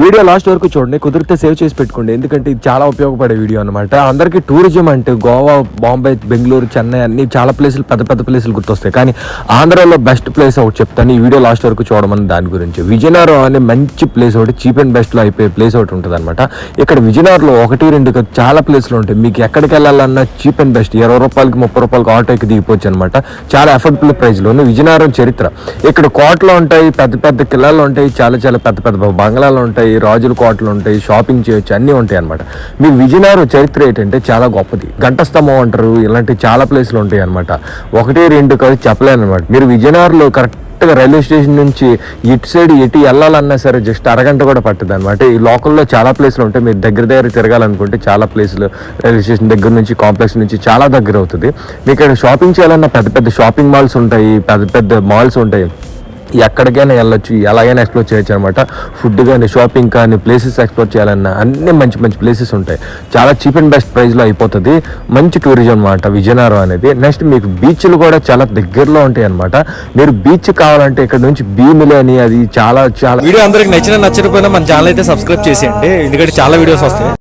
Video last వరకు చూడండి, కుదిరితే సేవ్ చేసి పెట్టుకోండి, ఎందుకంటే ఇది చాలా ఉపయోగపడే వీడియో అనమాట. అందరికీ టూరిజం అంటే గోవా, బాంబే, బెంగళూరు, చెన్నై అన్ని చాలా ప్లేసులు, పెద్ద పెద్ద ప్లేసులు గుర్తొస్తాయి. కానీ ఆంధ్రాలో బెస్ట్ ప్లేస్ ఒకటి చెప్తాను, ఈ వీడియో లాస్ట్ వరకు చూడమని దాని గురించి. విజయనగరం అనే మంచి ప్లేస్ ఒకటి, చీప్ అండ్ బెస్ట్లో అయిపోయే ప్లేస్ ఒకటి ఉంటుంది అనమాట. ఇక్కడ విజయనగరంలో 1-2 చాలా ప్లేసులు ఉంటాయి. మీకు ఎక్కడికి వెళ్ళాలన్నా చీప్ అండ్ బెస్ట్, 20 రూపాయలకి 30 రూపాయలకి ఆటోకి దిగిపోవచ్చు అనమాట. చాలా అఫోర్డబుల్ ప్రైస్లో. విజయనగరం చరిత్ర, ఇక్కడ కోటలు ఉంటాయి, పెద్ద పెద్ద కిల్లాలు ఉంటాయి, చాలా చాలా పెద్ద పెద్ద బంగ్లాలు ఉంటాయి, రాజుల కోటలు ఉంటాయి, షాపింగ్ చేయొచ్చు, అన్నీ ఉంటాయి అనమాట. మీ విజయనగరం చరిత్ర ఏంటంటే చాలా గొప్పది. గంట స్తంభం అంటారు, ఇలాంటి చాలా ప్లేసులు ఉంటాయి అనమాట. 1-2 కాదు చెప్పలేను అనమాట. మీరు విజయనగరంలో కరెక్ట్గా రైల్వే స్టేషన్ నుంచి ఇటు సైడ్ ఎటు వెళ్ళాలన్నా సరే జస్ట్ అరగంట కూడా పట్టదు అనమాట. ఈ లోకల్లో చాలా ప్లేసులు ఉంటాయి. మీరు దగ్గర తిరగాలనుకుంటే చాలా ప్లేసులు రైల్వే స్టేషన్ దగ్గర నుంచి, కాంప్లెక్స్ నుంచి చాలా దగ్గర అవుతుంది. మీకు ఇక్కడ షాపింగ్ చేయాలన్నా పెద్ద పెద్ద షాపింగ్ మాల్స్ ఉంటాయి, పెద్ద పెద్ద మాల్స్ ఉంటాయి. ఎక్కడికైనా వెళ్ళొచ్చు, ఎలాగైనా ఎక్స్ప్లోర్ చేయొచ్చు అనమాట. ఫుడ్ కానీ, షాపింగ్ కానీ, ప్లేసెస్ ఎక్స్ప్లోర్ చేయాలన్నా అన్ని మంచి మంచి ప్లేసెస్ ఉంటాయి. చాలా చీప్ అండ్ బెస్ట్ ప్రైస్లో అయిపోతుంది. మంచి టూరిజం అనమాట విజయనగరం అనేది. నెక్స్ట్ మీకు బీచ్లు కూడా చాలా దగ్గరలో ఉంటాయి అనమాట. మీరు బీచ్ కావాలంటే ఇక్కడ నుంచి భీమిలి అని, అది చాలా చాలా. వీడియో అందరికి నచ్చినా నచ్చకపోయినా మన ఛానల్ అయితే సబ్స్క్రైబ్ చేసేయండి, ఎందుకంటే చాలా వీడియోస్ వస్తాయి.